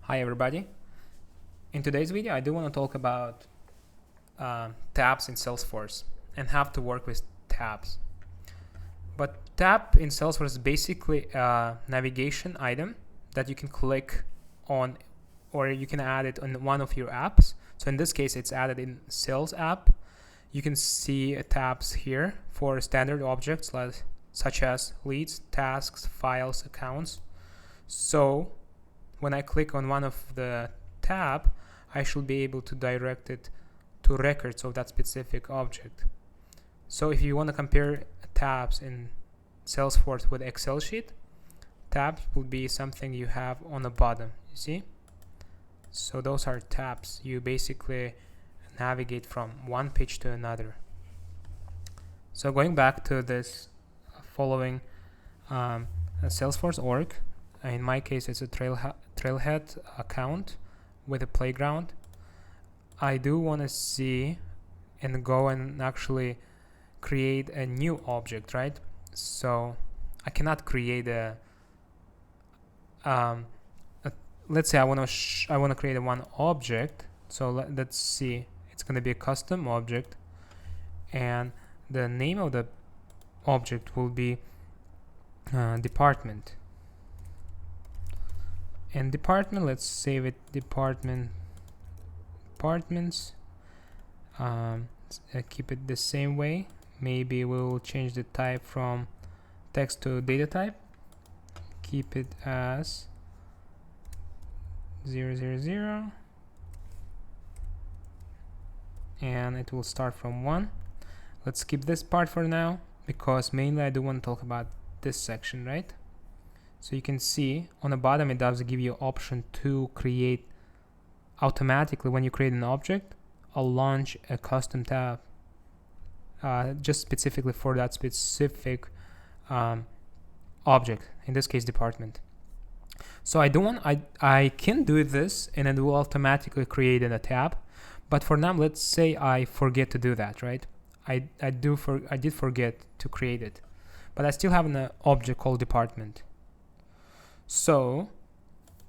Hi everybody. In today's video I do want to talk about tabs in Salesforce and how to work with tabs. But tab in Salesforce is basically a navigation item that you can click on, or you can add it on one of your apps. So in this case it's added in Sales app. You can see tabs here for standard objects such as leads, tasks, files, accounts. So when I click on one of the tab, I should be able to direct it to records of that specific object. So if you want to compare tabs in Salesforce with Excel sheet, tabs will be something you have on the bottom, you see? So those are tabs. You basically navigate from one page to another. So going back to this following Salesforce org, in my case it's a trailhead account with a playground. I do want to see and go and actually create a new object, right? So I cannot create let's say I want to create one object. So let's see, it's going to be a custom object, and the name of the object will be department. And department, let's save it departments. Keep it the same way. Maybe we'll change the type from text to data type. Keep it as 000, and it will start from 1. Let's skip this part for now because mainly I do want to talk about this section, right? So you can see on the bottom it does give you option to create automatically. When you create an object, I'll launch a custom tab just specifically for that specific object, in this case department. So I can do this and it will automatically create in a tab, but for now let's say I forget to do that, right? I did forget to create it, but I still have an object called department. So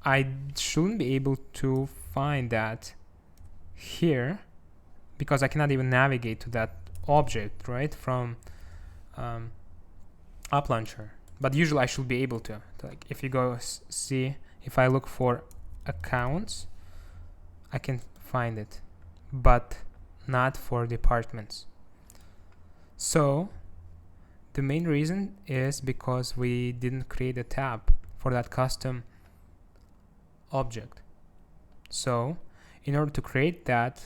I shouldn't be able to find that here because I cannot even navigate to that object, right, from App Launcher. But usually I should be able to. Like if you go see, if I look for accounts, I can find it, but not for departments. So the main reason is because we didn't create a tab for that custom object. So in order to create that,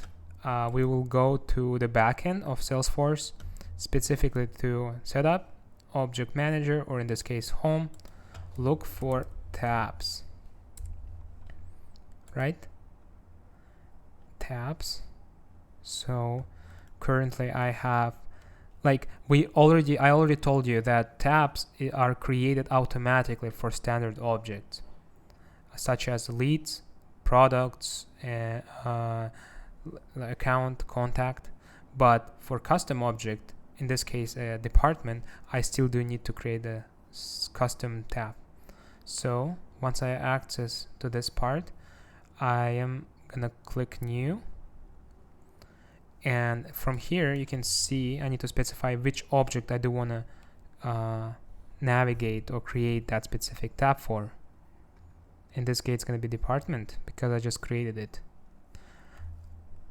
we will go to the backend of Salesforce, specifically to setup, object manager, or in this case home, look for tabs, right? Tabs. So currently I have, like I already told you that tabs are created automatically for standard objects such as leads, products, account, contact. But for custom object, in this case department, I still do need to create a custom tab. So once I access to this part, I am gonna click new, and from here you can see I need to specify which object I do want to navigate or create that specific tab for. In this case it's going to be department because I just created it.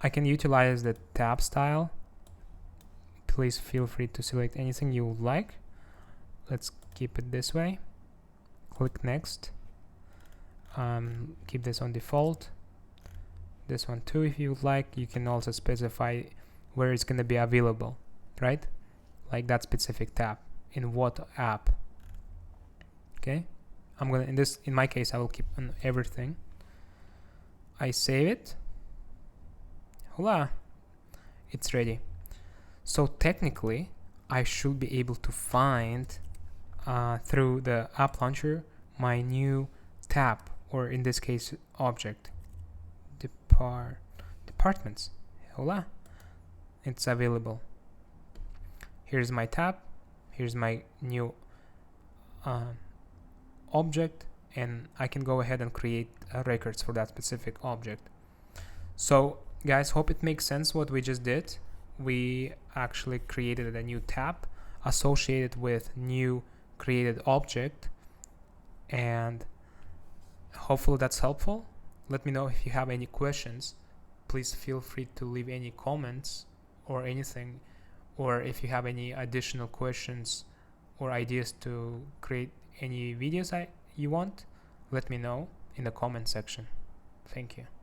I can utilize the tab style. Please feel free to select anything you would like. Let's keep it this way. Click next. Keep this on default. This one too if you would like. You can also specify where it's going to be available, right? Like that specific tab in what app. Okay, I'm gonna in my case I will keep on everything. I save it. Voila, it's ready. So technically I should be able to find through the App Launcher my new tab, or in this case object, departments. Voila, it's available. Here's my tab, here's my new object, and I can go ahead and create records for that specific object. So guys, hope it makes sense what we just did. We actually created a new tab associated with new created object, and hopefully that's helpful. Let me know if you have any questions. Please feel free to leave any comments or anything, or if you have any additional questions or ideas to create any videos you want, let me know in the comment section. Thank you.